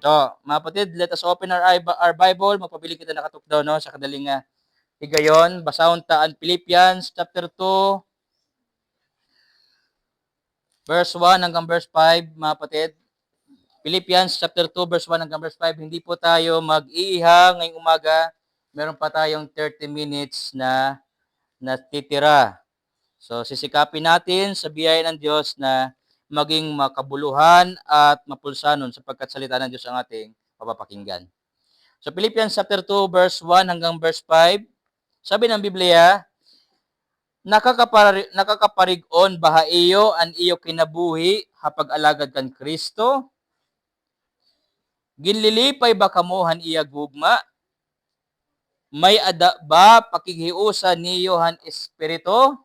So, mga kapatid, let us open our Bible. Magpabili kita nakatukdaw, no? Sa kadaling higayon. Basahon ta ang Philippians chapter 2, verse 1 hanggang verse 5, mga kapatid. Philippians chapter 2, verse 1 hanggang verse 5. Hindi po tayo mag-iiha ngayong umaga. Meron pa tayong 30 minutes na natitira. So, sisikapin natin sa biyaya ng Diyos na maging makabuluhan at mapulsanon sapagkat salita ng Diyos ang ating papapakinggan. So, Philippians chapter 2, verse 1 hanggang verse 5, sabi ng Biblia, nakakaparig-on baha iyo an iyo kinabuhi hapag alagad kan Kristo? Ginlilipay ba kamuhan iya gugma? May ada ba pakighiusa niyo han espiritu?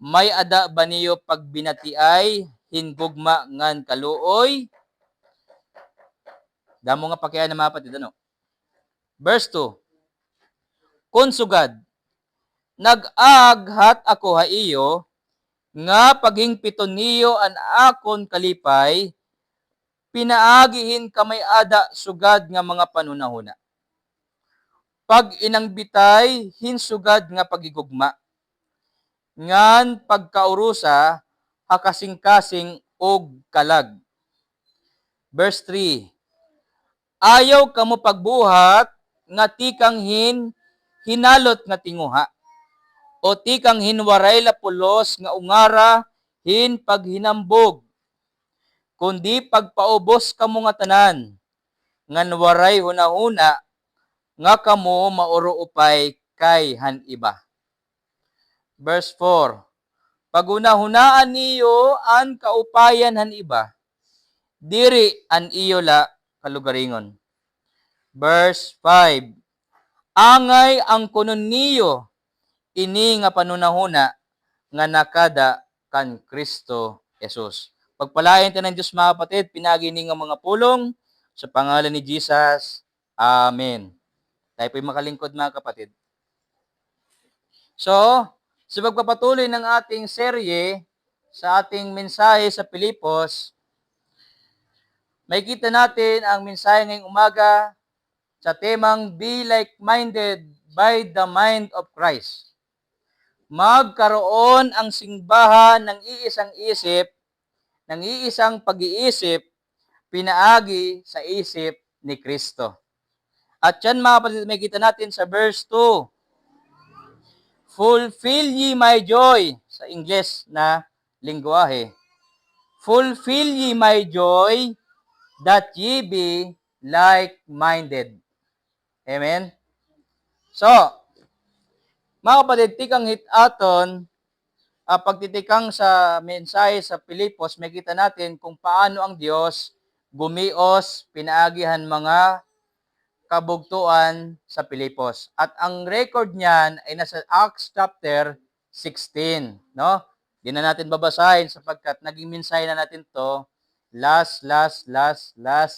May ada ba niyo pagbinatiay hingugma ngan kaluoy? Damo nga pakian na mga kapatid, ano? Verse 2, Konsugad, nag-aghat ako ha iyo, nga paghingpiton niyo an akon kalipay, pinaagihin kamay ada sugad nga mga panunahuna. Pag inangbitay, hinsugad nga pagigugma. Ngan pagkaurusa, hakasing-kasing og kalag. Verse 3, ayaw kamo pagbuhat, nga tikang hinalot nga tinguha, o tikang hinwaray lapulos nga ungara paghinambog, kundi pagpaubos kamo nga tanan, ngan waray hunahuna, nga kamo mauro upay kay han iba. Verse 4, pagunahunaan niyo an kaupayan han iba, diri an iyo la kalugaringon. Verse 5, angay ang kunon niyo, ini nga panunahuna, nga nakada kan Kristo Jesus. Pagpalain tayo ng Diyos, mga kapatid, pinagi nga mga pulong, sa pangalan ni Jesus. Amen. Tayo po'y makalingkod, mga kapatid. So, sa pagpapatuloy ng ating serye, sa ating mensahe sa Pilipos, may kita natin ang mensahe ngayong umaga sa temang Be Like-Minded by the Mind of Christ. Magkaroon ang simbahan ng iisang isip, ng iisang pag-iisip, pinaagi sa isip ni Kristo. At yan, mga kapatid, may kita natin sa verse 2. Fulfill ye my joy, sa Ingles na lingwahe. Fulfill ye my joy, that ye be like-minded. Amen? So, mga kapatid, tikang hitaton, pagtitikang sa mensahe sa Pilipos, may kita natin kung paano ang Diyos gumios, pinaagihan mga kabugtuan sa Pilipos. At ang record niyan ay nasa Acts chapter 16, no? Di na natin babasahin sapagkat naging mensahe na natin to last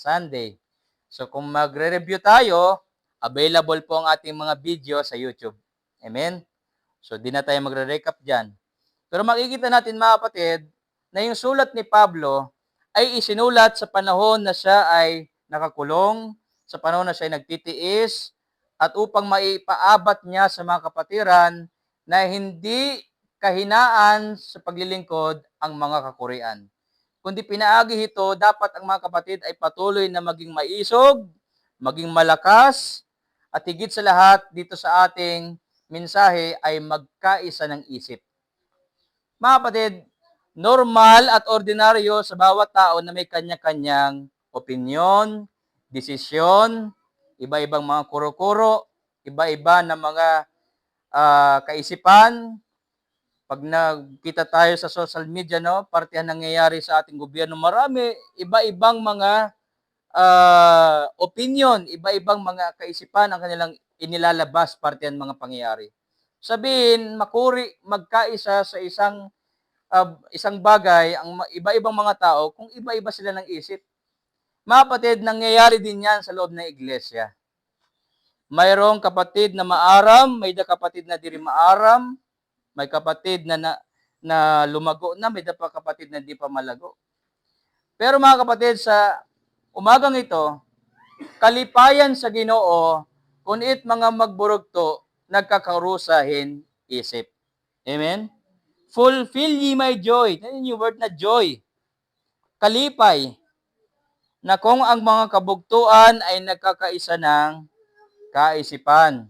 Sunday. So kung magre-review tayo, available po ang ating mga video sa YouTube. Amen? So di na tayo magre-recap dyan. Pero makikita natin, mga kapatid, na yung sulat ni Pablo ay isinulat sa panahon na siya ay nakakulong, sa panahon na siya ay nagtitiis, at upang maipaabot niya sa mga kapatiran na hindi kahinaan sa paglilingkod ang mga kakurian. Kundi pinaagi ito, dapat ang mga kapatid ay patuloy na maging maisog, maging malakas, at higit sa lahat dito sa ating mensahe ay magkaisa ng isip. Mga kapatid, normal at ordinaryo sa bawat tao na may kanya-kanyang opinyon, desisyon, iba-ibang mga kuro-kuro, iba-iba na mga kaisipan. Pag nakita tayo sa social media, no, parte ang nangyayari sa ating gobyerno, marami, iba-ibang mga opinion, iba-ibang mga kaisipan ang kanilang inilalabas, parte ang mga pangyayari. Sabihin, magkaisa sa isang bagay, ang iba-ibang mga tao, kung iba-iba sila ng isip. Mga kapatid, nangyayari din yan sa loob ng iglesia. Mayroong kapatid na maaram, may kapatid na diri maaram, may kapatid na lumago na, may kapatid na di pa malago. Pero mga kapatid, sa Umagang ito, kalipayan sa Ginoo, kunit mga magburugto, nagkakarusahin isip. Amen? Fulfill ye my joy. Yan yung word na joy. Kalipay. Na kung ang mga kabugtuan ay nagkakaisa ng kaisipan.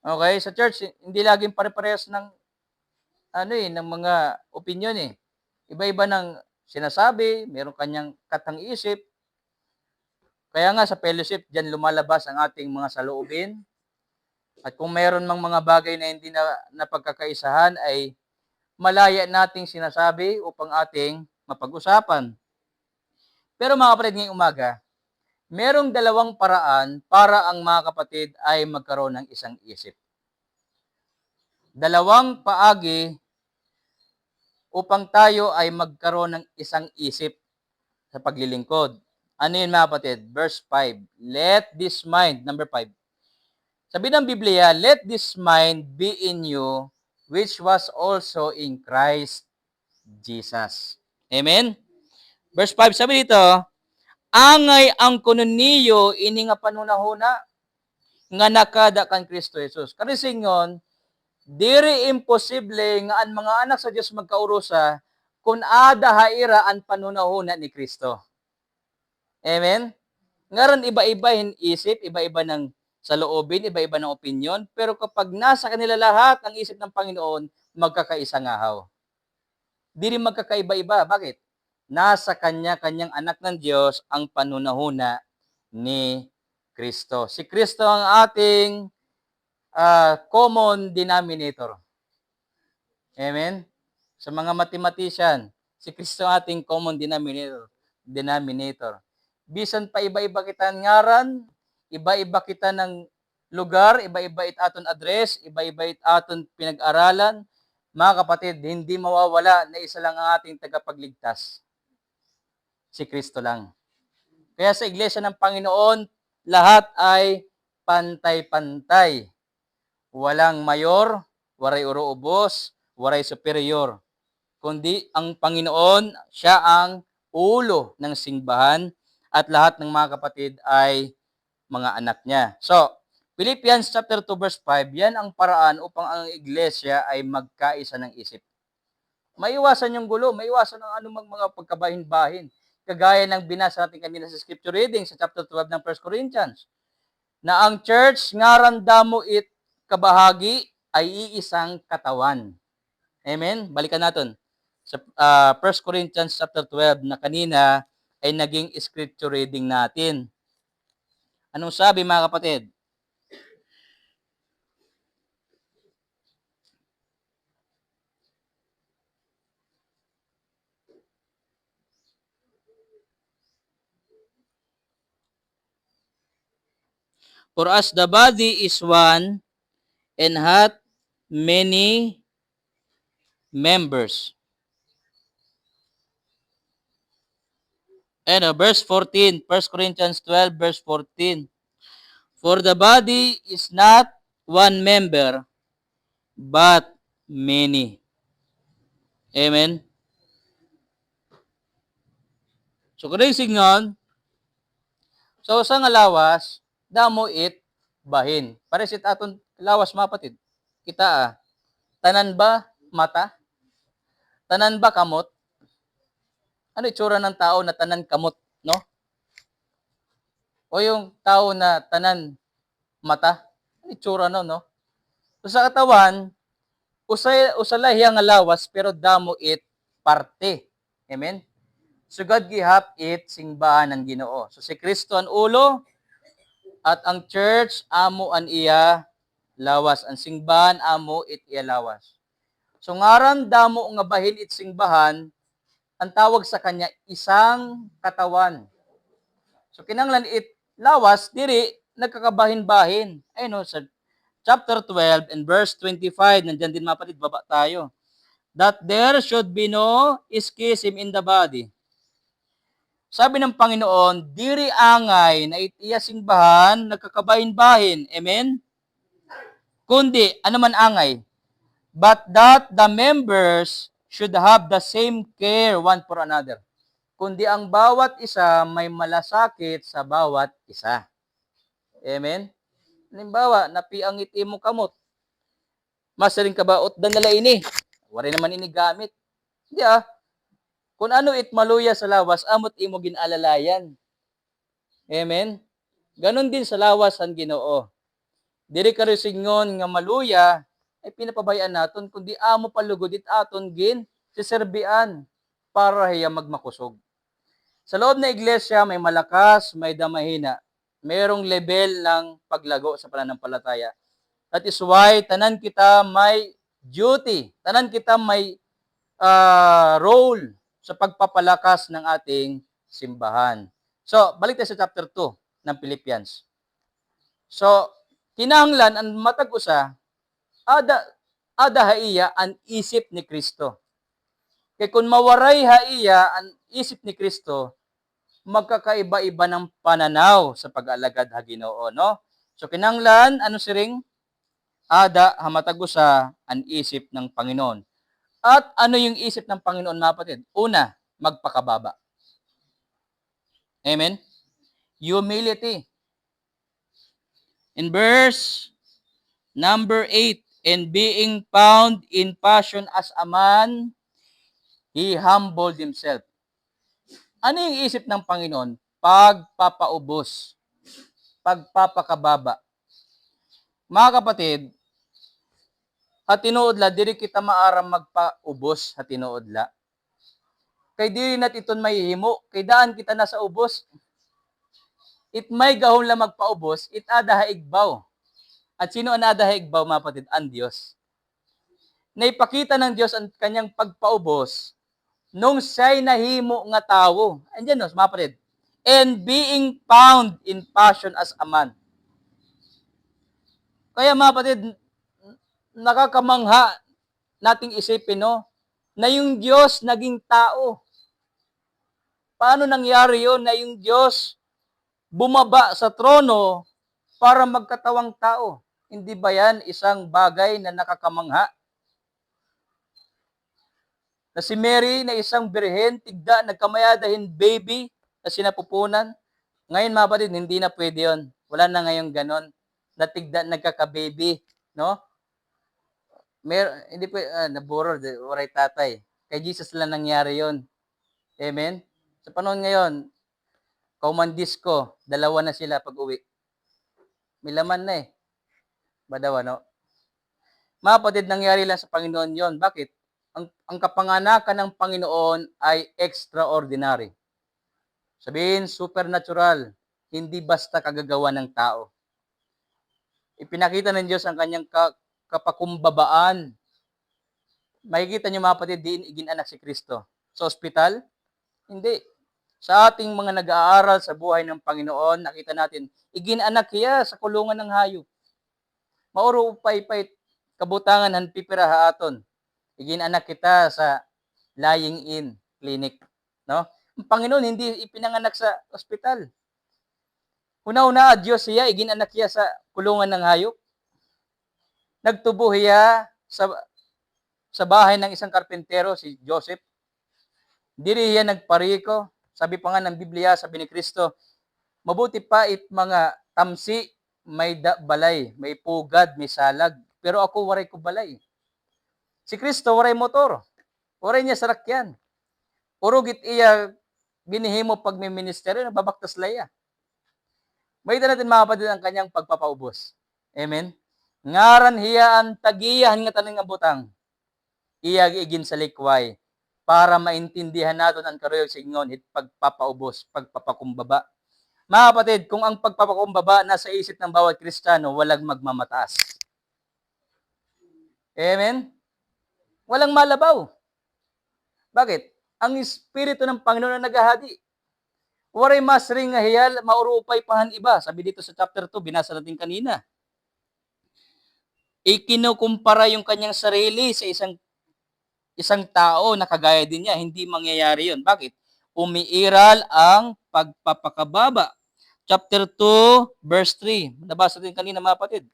Okay? Sa church, hindi laging pare-parehas ng ng mga opinion eh. Iba-iba ng sinasabi, meron kanyang katang isip. Kaya nga sa fellowship, diyan lumalabas ang ating mga saloobin. At kung meron mang mga bagay na hindi na napagkakaisahan ay malaya nating sinasabi upang ating mapag-usapan. Pero mga kapatid, ngayong umaga, merong dalawang paraan para ang mga kapatid ay magkaroon ng isang isip. Dalawang paagi upang tayo ay magkaroon ng isang isip sa paglilingkod. Ano yun mga kapatid? Verse 5. Let this mind, number 5. Sabi ng Biblia, let this mind be in you, which was also in Christ Jesus. Amen? Verse 5, sabi dito, angay ang kuno niyo ini nga panunahuna nga nakada kan Kristo Jesus. Karisingon, diri imposible nga ang mga anak sa Dios magkaurusa kung ada haira ang panunahuna ni Kristo. Amen? Ngaran iba-iba yung isip, iba-iba ng saloobin, iba-iba ng opinion, pero kapag nasa kanila lahat ang isip ng Panginoon, magkakaisa nga haw. Di rin magkakaiba-iba. Bakit? Nasa kanya-kanyang anak ng Diyos ang panunahuna ni Kristo. Si Kristo ang ating common denominator. Amen? Sa mga mathematician, si Kristo ang ating common denominator. Bisan pa iba-iba kita ng ngaran, iba-iba kita ng lugar, iba-iba it aton address, iba-iba it aton pinag-aralan, mga kapatid, hindi mawawala na isa lang ang ating tagapagligtas. Si Kristo lang. Kaya sa iglesia ng Panginoon, lahat ay pantay-pantay. Walang mayor, waray uroobos, waray superior. Kundi ang Panginoon, siya ang ulo ng simbahan at lahat ng mga kapatid ay mga anak niya. So, Philippians chapter 2 verse 5, yan ang paraan upang ang iglesia ay magkaisa ng isip. Maiwasan yung gulo, maiwasan ang anumang mga pagkabahin-bahin. Kagaya ng binasa natin kanina sa scripture reading sa chapter 12 ng 1 Corinthians, na ang church ngaran damo it kabahagi ay iisang katawan. Amen? Balikan natin sa 1 Corinthians chapter 12 na kanina ay naging scripture reading natin. Anong sabi mga kapatid? For as the body is one and hath many members. And verse 14, 1 Corinthians 12 verse 14. For the body is not one member, but many. Amen? So, kung signon, so sa nga lawas, damo it bahin. Paresit aton lawas mapatid. Kita tanan ba mata? Tanan ba kamot? Ano itsura ng tao na tanan kamot, no? O yung tao na tanan mata? Ano itsura no? So sa katawan, usalay nga lawas pero damo it parte. Amen? So God gihap it simbahan ng Ginoo. So si Kristo ang ulo at ang church amo an iya lawas. Ang simbahan amo it iya lawas. So ngaran damo nga bahin it simbahan, ang tawag sa kanya isang katawan. So kinanglan it lawas diri nagkakabahin-bahin. Ay no sa chapter 12 and verse 25 nandiyan din mapatid baba tayo. That there should be no schism in the body. Sabi ng Panginoon, diri angay na itiya simbahan nagkakabahin-bahin. Amen? Kundi, ano man angay? But that the members should have the same care one for another. kundi ang bawat isa may malasakit sa bawat isa. Amen? Halimbawa, napiangit imo kamot. Masaring kabaot dan nala ini. Wari naman ini gamit. Hindi Kung ano it maluya sa lawas, amot imo ginalalayan. Amen? Ganon din sa lawas ang Ginoo. Diri ka singon nga maluya, ay pinapabayaan naton, kundi amo palugod it aton gin, siserbian, para hiya magmakusog. Sa loob na iglesia, may malakas, may damahina. Mayroong level ng paglago sa pananampalataya. That is why, tanan kita may duty, tanan kita may role sa pagpapalakas ng ating simbahan. So, balik tayo sa chapter 2 ng Philippians. So, kinahanglan ang matag usa, ada haiya ang isip ni Kristo. Kaya kung mawaray haiya ang isip ni Kristo, magkakaiba-iba ng pananaw sa pag-alagad ha Ginoo, no? So kinahanglan ano siring ada hamatag usa ang isip ng Panginoon. At ano yung isip ng Panginoon, mga kapatid? Una, magpakababa. Amen? Humility. In verse number 8, and being found in passion as a man, he humbled himself. Ano yung isip ng Panginoon? Pagpapaubos. Pagpapakababa. Mga kapatid, hatinuodla, diri kita maaram magpaubos hatinuodla. Kay diri nat iton may himo, kay daan kita nasa ubos. It may gahon lang magpaubos, it ada haigbaw. At sino ang ada haigbaw, mga kapatid? Ang Diyos. Naipakita ng Diyos ang kanyang pagpaubos nung siya'y nahimo nga tao. Andiyan no, mga kapatid. And being found in passion as a man. Kaya mga kapatid, nakakamangha nating isipin, no, na yung Diyos naging tao. Paano nangyari yun na yung Diyos bumaba sa trono para magkatawang tao? Hindi ba yan isang bagay na nakakamangha? Na si Mary na isang birhen, tigda, nagkamayadahin baby na sinapupunan. Ngayon mga kapatid, hindi na pwede yun. Wala na ngayon ganon. Na tigda, nagkaka-baby. No? Hindi pwede, naburo, waray tatay. Kay Jesus lang nangyari yon. Amen? Sa panahon ngayon, kaumandisko, dalawa na sila pag uwi. May laman na Badawa, no? Mga kapatid, nangyari lang sa Panginoon yon. Bakit? Ang kapanganakan ng Panginoon ay extraordinary. Sabihin, supernatural. Hindi basta kagagawa ng tao. Ipinakita ng Diyos ang kanyang kapakumbabaan. Makikita niyo mga kapatid, diin iginanak si Kristo. Sa ospital? Hindi. Sa ating mga nag-aaral sa buhay ng Panginoon, nakita natin, iginanak siya sa kulungan ng hayop. Mauro upay-pay, kabutangan han pipira haaton. Iginanak kita sa lying in clinic, no? Ang Panginoon hindi ipinanganak sa ospital. Una-una, Diyos siya, iginanak siya sa kulungan ng hayop. Nagtubo siya sa bahay ng isang karpentero, si Joseph. Diri siya nagpariko. Sabi pa nga ng Biblia, sabi ni Kristo, mabuti pa mga tamsi, may balay, may pugad, may salag. Pero ako waray ko balay. Si Kristo waray motor. Waray niya sarakyan. Urugit iya binihimo pag may ministeryo, nababaktas laya. Makita natin mga kapatid ang kanyang pagpapaubos. Amen? Ngaran hiya ang tagiyahan nga taning nga butang. Iya giigin sa likway para maintindihan natin ang karuyog singon it pagpapaubos, pagpapakumbaba. Mga kapatid, kung ang pagpapakumbaba nasa isip ng bawat Kristiyano, walang magmamataas. Amen? Walang malabaw. Bakit? Ang Espiritu ng Panginoon na naghahadi. Waray masring nga hiyal, maurupay pahan iba. Sabi dito sa chapter 2, binasa natin kanina. Ikinukumpara yung kanyang sarili sa isang tao na kagaya din niya. Hindi mangyayari yun. Bakit? Umiiral ang pagpapakababa. Chapter 2, verse 3. Nabasa din kanina mga kapatid.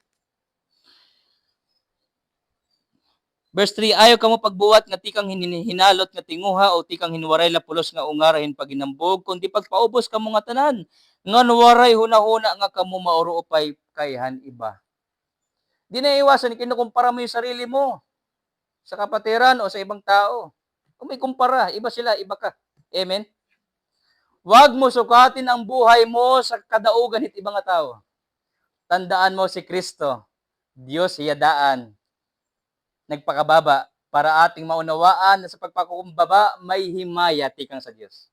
Verse 3, ayaw ka mo pagbuwat nga tikang hinalot nga tinguha o tikang hinwaray la pulos nga ungarahin paginambog, kundi pagpaubos ka mo nga tanan, nga waray hunahuna nga kamo mauro upay kayhan iba. Di na iwasan, kinukumpara mo yung sarili mo sa kapatiran o sa ibang tao. Kung may kumpara, iba sila, iba ka. Amen? Huwag mo sukatin ang buhay mo sa kadaugan hit ibang tao. Tandaan mo si Kristo, Diyos hiyadaan, nagpakababa para ating maunawaan na sa pagpakukumbaba may himaya tikang sa Diyos.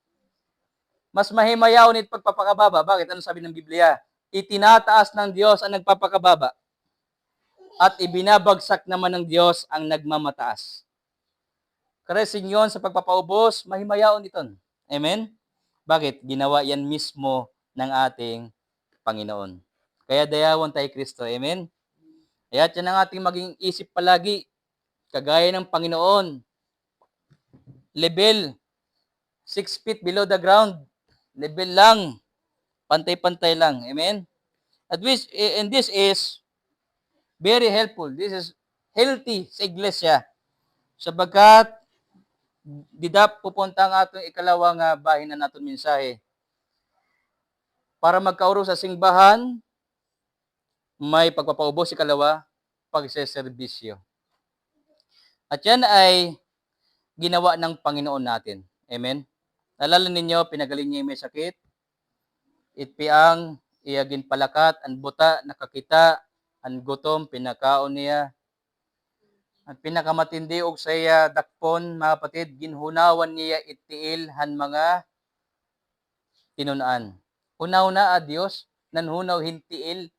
Mas mahimayaw nit pagpapakababa. Bakit? Ano sabi ng Biblia? Itinataas ng Diyos ang nagpapakababa at ibinabagsak naman ng Diyos ang nagmamataas. Karesin yun sa pagpapaubos, mahimayaw niton. Amen? Bakit? Ginawa yan mismo ng ating Panginoon. Kaya dayawan tayo Kristo. Amen? Kaya yan ang ating maging isip palagi. Kagaya ng Panginoon. Level 6 feet below the ground. Level lang. Pantay-pantay lang. Amen? And this is very helpful. This is healthy sa iglesia. Sabagkat, didap pupunta ang atong ikalawang bahin na naton mensahe. Para magkauro sa singbahan, may pagpapaubos ikalawa, pagseserbisyo. At yan ay ginawa ng Panginoon natin. Amen? Nalala ninyo, pinagaling niya yung may sakit, itpiang, iyagin palakat, ang buta, nakakita, ang gutom, pinakaon niya. At pinakamatindi og saya dakpon, mga kapatid, ginhunawan niya itiil han mga tinunaan. Hunaw na a Diyos, nanhunaw hintiil,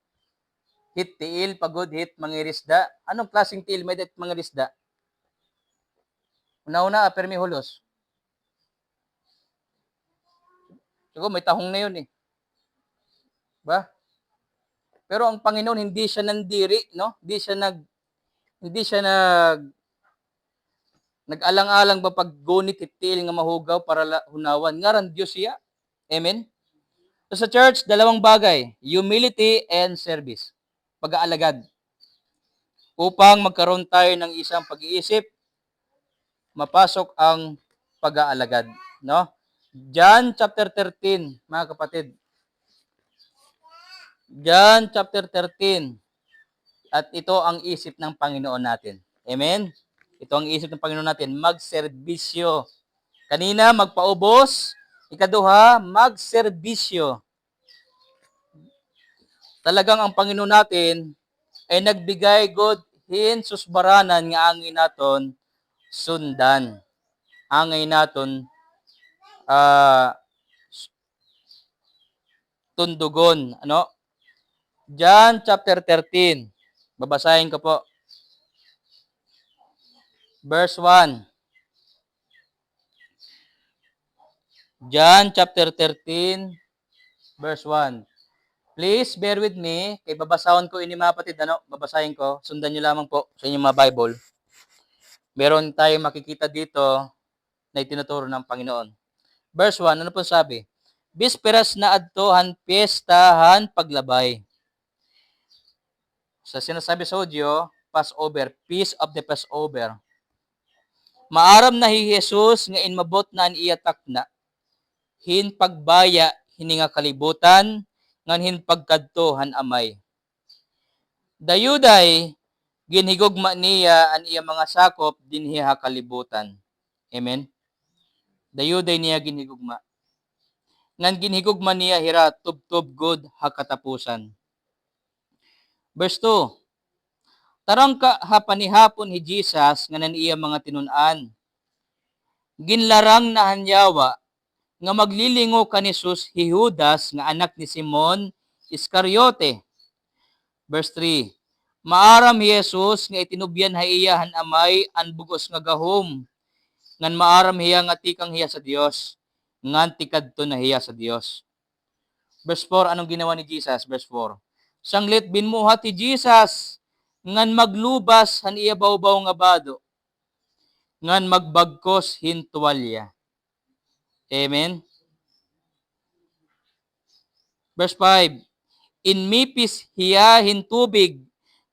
hit tiil, pagod hit mangirisda. Anong klaseng tiil may det mangirisda? Hunaw na a permi hulos. Siguro may tahong na yun eh. Ba? Pero ang Panginoon hindi siya nandiri, no? Hindi siya nag-alang-alang ba pag gunit tiil nga mahugaw para hunawan. Ngaran Diyos siya. Amen? So sa church, dalawang bagay, humility and service. Pag-aalagad. Upang magkaroon tayo ng isang pag-iisip, mapasok ang pag-aalagad. No? John chapter 13, mga kapatid. John chapter 13. At ito ang isip ng Panginoon natin. Amen? Ito ang isip ng Panginoon natin, magserbisyo. Kanina, magpaubos. Ikaduha, magserbisyo. Talagang ang Panginoon natin ay nagbigay God hin susbaranan nga angin naton sundan. Angay naton tundugon. Ano? John chapter 13. Babasahin ko po. Verse 1. John chapter 13, verse 1. Please bear with me. Kay babasahon ko ini mga kapatid. Ano? Babasahin ko. Sundan nyo lamang po sa inyong mga Bible. Meron tayong makikita dito na itinuturo ng Panginoon. Verse 1, ano po sabi? Bisperas na adtohan piyestahan paglabay. Sa sinasabi sa audio, Passover, Feast of the Passover. Maaram na hi Jesus nga inmabot na an iyatak na. Hin pagbaya, hininga kalibutan, ngan hin pagkadtohan amay. Dayuday, ginhigugma niya an iya mga sakop dinhi kalibutan. Amen? Dayuday niya ginhigugma. Ngan ginhigugma niya hira tubtub good hakatapusan. Verse 2. Tarang ka hapanihapon hi Jesus nga nan iya mga tinunan. Ginlarang na hanyawa nga maglilingo ka ni Jesus hi Judas nga anak ni Simon Iscariote. Verse 3. Maaram hi Jesus nga itinubyan ha iya han amay an bugos nga gahom. Ngan maaram hiya nga tikang hiya sa Dios. Ngan tikadto na hiya sa Dios. Verse 4, anong ginawa ni Jesus? Verse 4. Sanglit binmuhat ti Jesus ngan maglubas han iya bawbaw nga bado. Ngan magbagkos hin tuwalya. Amen? Verse 5. Inmipis hiya hin tubig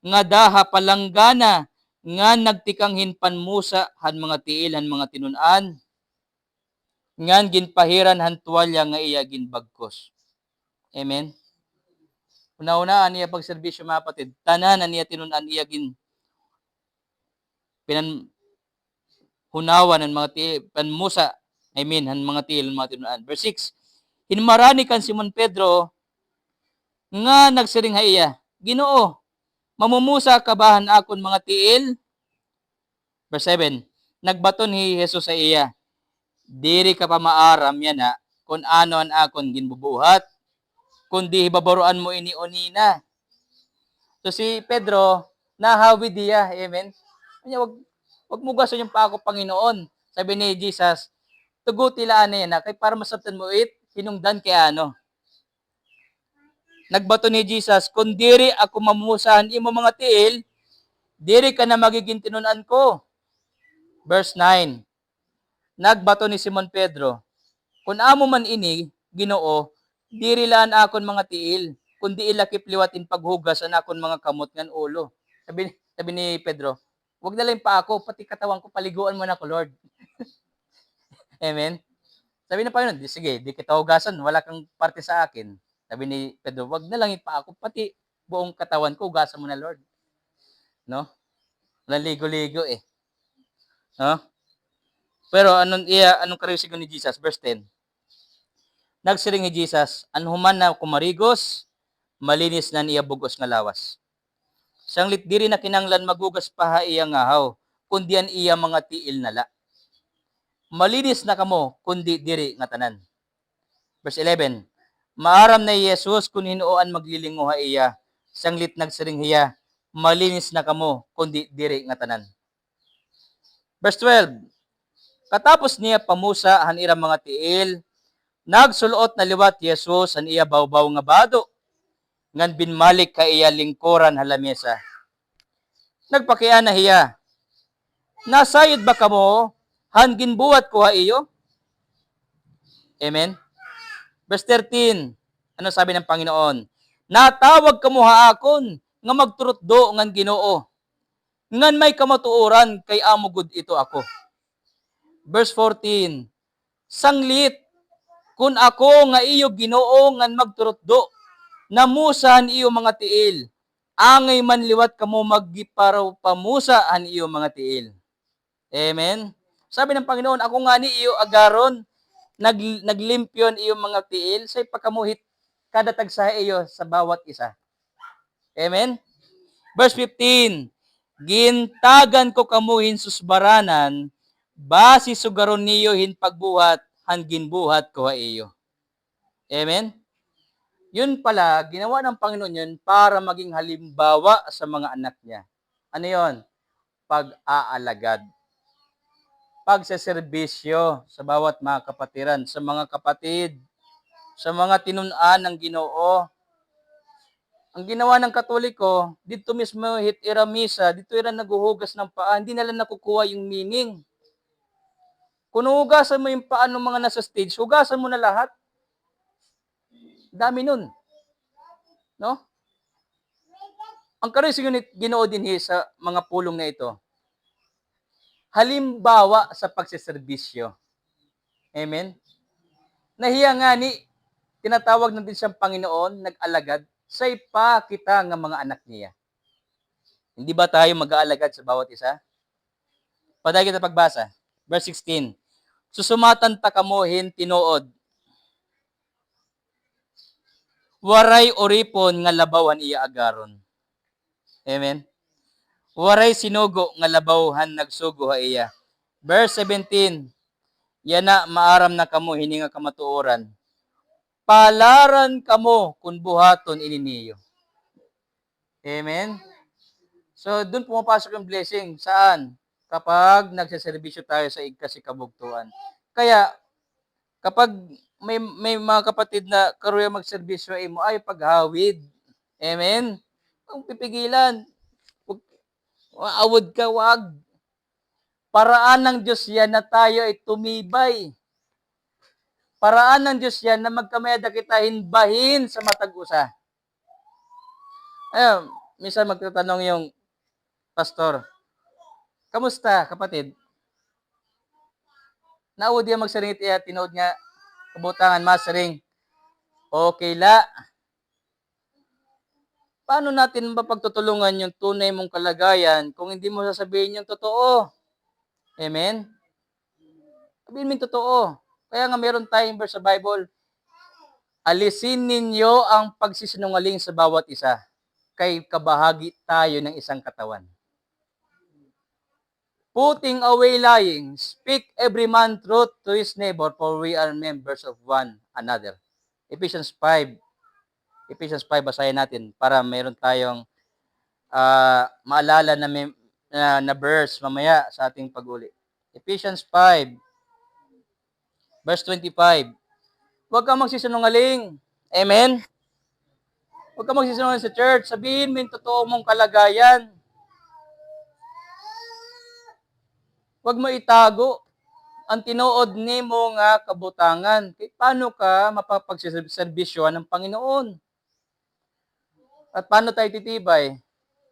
nga daha palanggana nga nagtikang hinpanmusa han mga tiil han mga tinun-an, ngan ginpahiran han tuwalya nga iya ginbagkos. Amen. Una-una niya pagserbisyo mga kapatid, tanan na niya tinun-an iya gin pinan hunawan ng mga tiil, panmusa, han mga tiil, mga tinun-an. Verse 6, hinmarani kan Simon Pedro, nga nagsiring ha iya, Ginoo, mamumusa kabahan akon mga tiil? Verse 7, nagbaton ni Jesus sa iya, diri ka pa maaram yan na, kung ano an akon ginbubuhat, kundi hibabaruan mo ini onina. So si Pedro, nahawi diya, amen? Kanya, wag mo gasto yung pa ako, Panginoon. Sabi ni Jesus, tuguti laan na yan, kay para masabtan mo hinungdan kaya ano. Nagbato ni Jesus, kung diri ako mamusahan imo mga tiil, diri ka na magiging tinunan ko. Verse 9, nagbato ni Simon Pedro, kung amo man ini, Ginoo, diri laan akon mga tiil, kundi ilakip liwatin paghugas an akon mga kamot ngan ulo. Sabi ni Pedro, wag na lang pa ako, pati katawan ko, paliguan mo na ko, Lord. Amen? Sabi ng Panginoon, sige, di kita hugasan, wala kang parte sa akin. Sabi ni Pedro, wag na lang pa ako, pati buong katawan ko, hugasan mo na, Lord. No? Walang ligo-ligo eh. No? Pero anong karisigon ni Jesus? Verse 10. Nagsiring ni Jesus, anhuman na kumarigos, malinis na niya bugos nga lawas. Sanglit diri na kinanglan magugas pa iya ngahaw, kundi an iya mga tiil nala. Malinis na kamo, kundi diri nga tanan. Verse 11, maaram na Jesus kung hinuoan maglilinguha iya, sanglit nagsiring hiya, malinis na kamo, kundi diri nga tanan. Verse 12, katapos niya pamusa han ira mga tiil, nagsulot na liwat Jesus han iya bawbaw nga bado, ngan binmalik ka iya lingkuran halamesa. Nagpakian na hiya, nasayod ba kamo, han ginbuhat ko ha iyo? Amen? Verse 13, ano sabi ng Panginoon? Natawag kamo ha akon, nga magturutdo ngan Ginoo, ngan may kamatuoran kay amugod ito ako. Verse 14, sanglit, kun ako nga iyo Ginoo ngan magturutdo, namusahan iyo mga tiil, angay man liwat kamo maggiparaw pamusa an iyo mga tiil. Amen? Sabi ng Panginoon, ako nga ni iyo agaron, naglimpyon iyo mga tiil, say pagkamuhit kada tagsa iyo sa bawat isa. Amen? Verse 15, gintagan ko kamuhin susbaranan, basi sugaron niyo hin pagbuhat, han ginbuhat ko ha iyo. Amen? Yun pala, ginawa ng Panginoon yun para maging halimbawa sa mga anak niya. Ano yun? Pag-aalagad. Pagseserbisyo sa bawat mga kapatiran, sa mga kapatid, sa mga tinun-an ng Ginoo. Ang ginawa ng Katoliko, dito mismo hit ira misa, dito ira naguhugas ng paa, hindi nila nakukuha yung meaning. Kung hugasan mo yung paa ng mga nasa stage, hugasan mo na lahat. Dami nun. No? Ang karising Ginoo din sa mga pulong na ito, halimbawa sa pagseserbisyo. Amen? Nahiya nga ni, tinatawag na din siyang Panginoon, nag-alagad, say pa kita nga mga anak niya. Hindi ba tayo mag-aalagad sa bawat isa? Paday kita pagbasa. Verse 16, susumatan ta kamuhin tinuod, waray oripon nga labawan iya agaron. Amen? Waray sinugo nga labawhan nagsugo ha iya. Verse 17, yana maaram na kamo hini nga kamatuoran. Palaran kamo kun buhaton ininiyo. Amen? So, doon pumapasok yung blessing. Saan? Kapag nagseserbisyo tayo sa igkasikabugtuan. Kaya, kapag may mga kapatid na karuya magserbisyo imo ay paghawid. Amen? Kung pipigilan, awod ka, wag. Paraan ng Diyos yan na tayo ay tumibay. Paraan ng Diyos yan na magkamayada kita hinbahin sa matag-usa. Ayun, minsan magtatanong yung pastor, Kamusta, kapatid? Naud diya magsaring iti tinuod nga kabutangan masaring. Okay la. Paano natin mapagtutulungan yung tunay mong kalagayan kung hindi mo sasabihin yung totoo? Amen? Sabihin mo yung totoo. Kaya nga meron tayong verse sa Bible, alisin ninyo ang pagsisinungaling sa bawat isa, kay kabahagi tayo ng isang katawan. Putting away lying, speak every man truth to his neighbor, for we are members of one another. Ephesians 5. Ephesians 5, basahin natin para meron tayong maalala na verse mamaya sa ating pag-uli. Ephesians 5, verse 25. Huwag kang magsisinungaling. Amen? Huwag kang magsisinungaling sa church. Sabihin mo yung totoo mong kalagayan. Huwag mo itago ang tinuod ni mo nga kabutangan. Paano ka mapapagservisyohan ng Panginoon? At paano tayo titibay?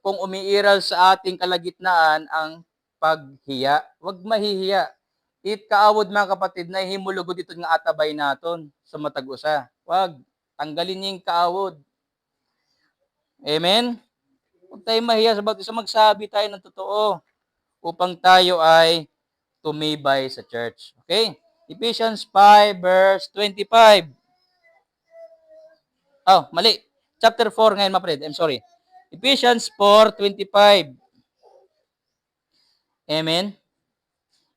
Kung umiiral sa ating kalagitnaan ang paghiya, huwag mahihiya. It kaawod mga kapatid na himulugod ito nga atabay naton sa matag usa. Huwag, tanggalin niyo yung kaawod. Amen? Huwag tayo mahiya sa bawat isa, magsabi tayo ng totoo upang tayo ay tumibay sa church. Okay? Ephesians 5 verse 25. Oh, mali. Chapter 4 ngayon, mapred. I'm sorry. Ephesians 4:25. Amen?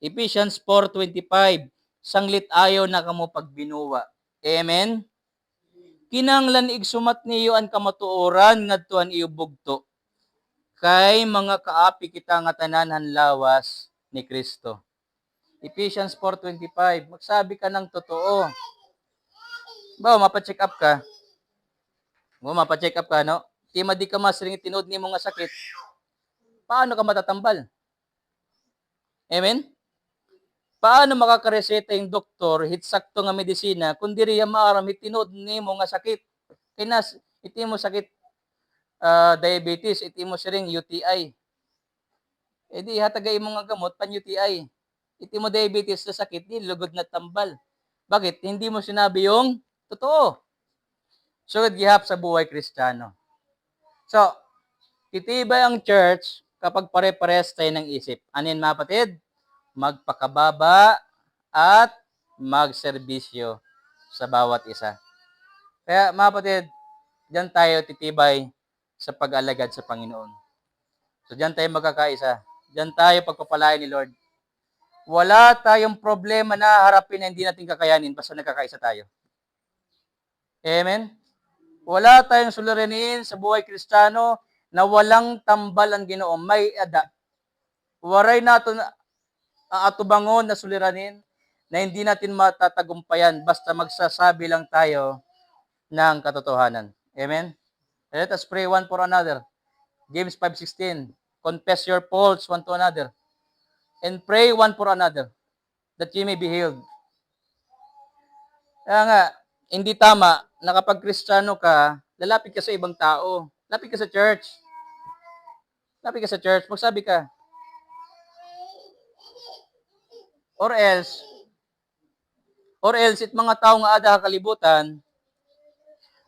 Ephesians 4:25. Sanglit ayo na kamo pagbinuwa. Amen? Kinanglan igsumat niyo ang kamatuoran ngadtuan iyo bugto. Kay mga kaapi kita nga tanan lawas ni Kristo. Ephesians 4:25. Magsabi ka ng totoo. Ba, mapa-check up ka. Mapa-check up ka, no? Di ka masring tinod ni mga sakit. Paano ka matatambal? Amen? Paano makakareseta yung doktor hitsakto nga medisina kung diri maaram hitinod nimo nga sakit? Kinas iti mo sakit diabetes, iti mo siring UTI. E di hatagay mo nga gamot pan UTI. Iti mo diabetes sa sakit, di lugod na tambal. Bakit? Hindi mo sinabi yung totoo. So, gihap sa buhay Kristiyano. So, titibay ang church kapag pare-pares tayo ng isip. Anin mga kapatid? Magpakababa at magserbisyo sa bawat isa. Kaya mga kapatid, diyan tayo titibay sa pag-alagad sa Panginoon. So diyan tayo magkakaisa. Diyan tayo pagpapalain ni Lord. Wala tayong problema na harapin na hindi natin kakayanin basta nagkakaisa tayo. Amen? Wala tayong suliranin sa buhay Kristiyano na walang tambal ang Ginoo. May ada. Waray nato na atubangon na suliranin na hindi natin matatagumpayan basta magsasabi lang tayo ng katotohanan. Amen? Let us pray one for another. James 5:16. Confess your faults one to another and pray one for another that ye may be healed. Kaya nga, hindi tama na kapag Kristiyano ka, lalapit ka sa ibang tao. Lapit ka sa church. Lapit ka sa church. Magsabi ka. Or else, it mga tao nga ada kalibutan,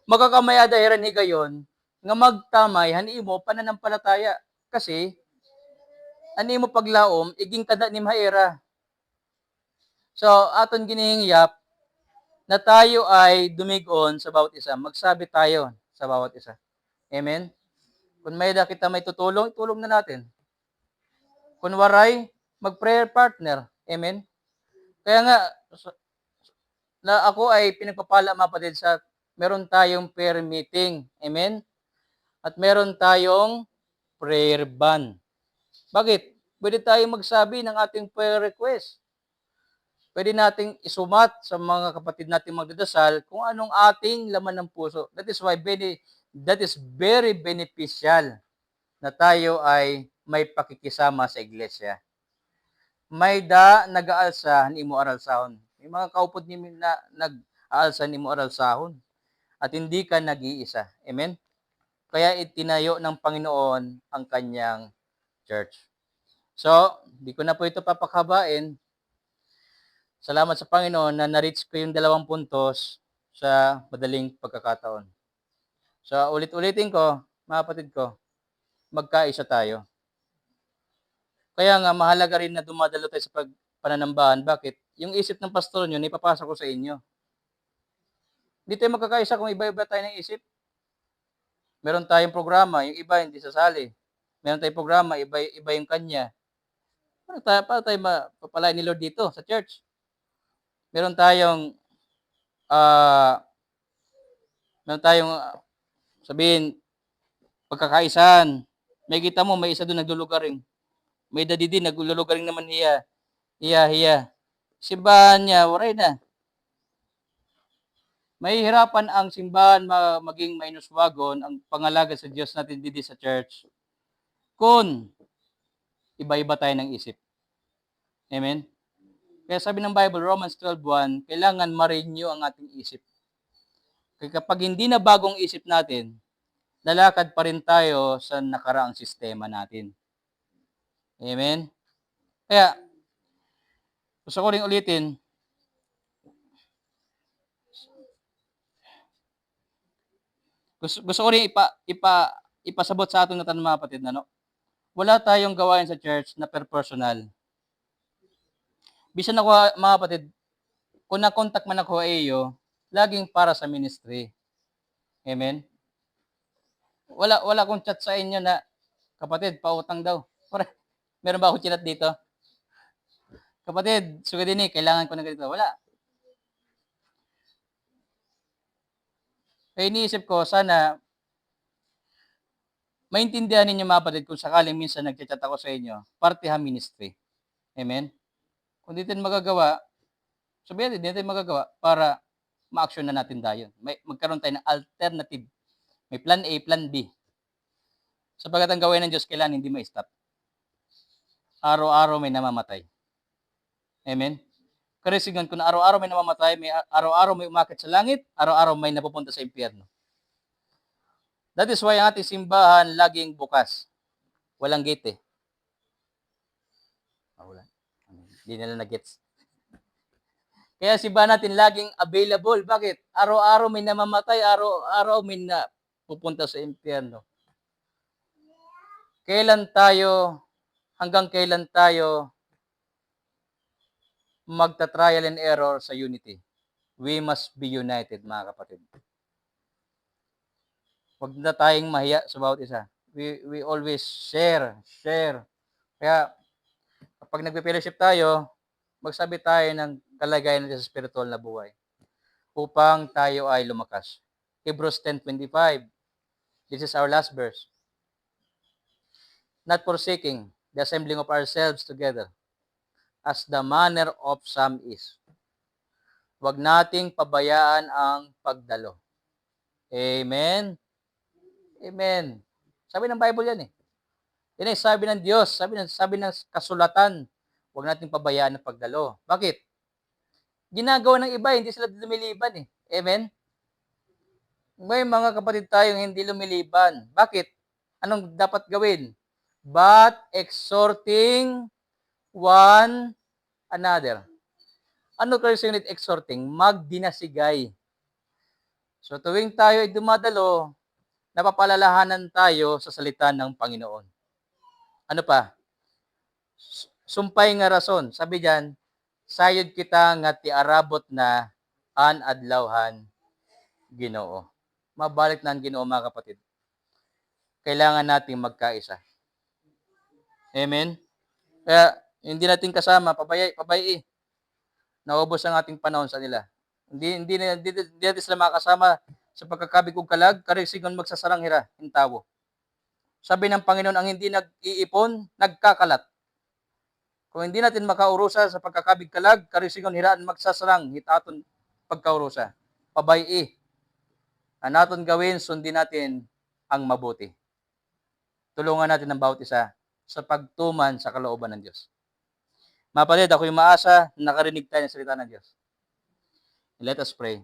magkakamay ada hiran higayon, nga magtamay, hani mo, pananampalataya. Kasi, ani mo paglaom, iging kada ni maera. So, aton ginihingyap, na tayo ay dumigon sa bawat isa. Magsabi tayo sa bawat isa. Amen? Kung may kita may tutulong, itulong na natin. Kung waray, mag-prayer partner. Amen? Kaya nga, na ako ay pinagpapala mga kapatid sa meron tayong prayer meeting. Amen? At meron tayong prayer ban. Bakit? Pwede tayong magsabi ng ating prayer request. Pwede nating isumat sa mga kapatid nating magdadasal kung anong ating laman ng puso. That is very beneficial na tayo ay may pakikisama sa iglesia. May nag-aalsa ni mo aral sahon. May mga kaupod ni na nag-aalsa ni mo aral sahon. At hindi ka nag-iisa. Amen? Kaya itinayo ng Panginoon ang kanyang church. So, di ko na po ito papakabain. Salamat sa Panginoon na na-reach ko yung 2 puntos sa madaling pagkakataon. So, ulit-ulitin ko, mga kapatid ko, magkaisa tayo. Kaya nga mahalaga rin na dumadalo tayo sa pananambahan. Bakit? Yung isip ng pastor niyo ipapasa ko sa inyo. Hindi tayo magkakaisa kung iba-iba tayo ng isip. Meron tayong programa, yung iba hindi sasali. Meron tayong programa, iba yung kanya. Paano tayo mapapalain ni Lord dito sa church? Meron tayong, ah, sabihin, pagkakaisahan. May kita mo, may isa doon naglulugaring. May daddy din, naglulugaring naman hiya. Simbahan niya, waray na. Mahihirapan ang simbahan maging mainuswagon ang pangalaga sa Diyos natin dito sa church kung iba-iba tayo ng isip. Amen? Kaya sabi ng Bible, Romans 12:1, kailangan ma-renew ang ating isip. Kaya kapag hindi na bagong isip natin, lalakad pa rin tayo sa nakaraang sistema natin. Amen? Kaya, gusto ko rin ulitin, gusto ko rin ipasabot sa ating natanong mga kapatid na, no? Wala tayong gawain sa church na per personal. Bisan ako, mga kapatid, kung na-contact man ako iyo, laging para sa ministry. Amen? Wala akong chat sa inyo na, kapatid, pautang daw. Meron ba akong chinat dito? Kapatid, sugadini, kailangan ko na ganito. Wala. Kaya iniisip ko, sana maintindihan ninyo mga kapatid kung sakaling minsan nagchat ako sa inyo, partihan ministry. Amen? Kung di natin magagawa, sabihin natin, di natin magagawa para ma-action na natin tayo. Magkaroon tayo ng alternative. May plan A, plan B. Sapagat ang gawin ng Diyos, kailangan hindi ma-stop. Araw-araw may namamatay. Amen? Karisigan ko na araw-araw may namamatay, araw-araw may umakit sa langit, araw-araw may napupunta sa impyerno. That is why ang ating simbahan laging bukas. Walang gate eh. Wala. Hindi nila na-gets. Kaya simbahan natin laging available. Bakit? Araw-araw may namamatay, araw-araw may napupunta sa impyerno. Hanggang kailan tayo magta-trial and error sa unity? We must be united, mga kapatid. Huwag na tayong mahiya sa bawat isa. We always share. Kaya, kapag nagpe-fellowship tayo, magsabi tayo ng kalagayan natin sa spiritual na buhay upang tayo ay lumakas. Hebrews 10:25. This is our last verse. Not forsaking the assembling of ourselves together, as the manner of some is. Huwag nating pabayaan ang pagdalo. Amen? Amen. Sabi ng Bible yan eh. Yan ay sabi ng Diyos, sabi ng kasulatan, huwag nating pabayaan ang pagdalo. Bakit? Ginagawa ng iba, hindi sila lumiliban eh. Amen? May mga kapatid tayong hindi lumiliban. Bakit? Anong dapat gawin? But exhorting one another. Ano kasi yung exhorting? Magdinasigay. So tuwing tayo ay dumadalo, napapalalahanan tayo sa salita ng Panginoon. Ano pa? Sumpay nga rason. Sabi diyan, sayod kita nga ti arabot na an adlawhan Ginoo. Mabalik na ang Ginoo, mga kapatid. Kailangan nating magkaisa. Amen? Kaya, hindi natin kasama, pabay. Naubos ang ating panahon sa nila. Hindi natin sila makasama sa pagkakabig ug kalag, karisigon magsasarang hira, hintawo. Sabi ng Panginoon, ang hindi nag-iipon, nagkakalat. Kung hindi natin makaurusa sa pagkakabig kalag, karisigon hiraan magsasarang, hitaton pagkaurusa. Pabay. Ang natin gawin, sundin natin ang mabuti. Tulungan natin ang bawat isa sa pagtuman sa kalooban ng Diyos. Mga kapatid, ako'y maasa na nakarinig tayo ng salita ng Diyos. Let us pray.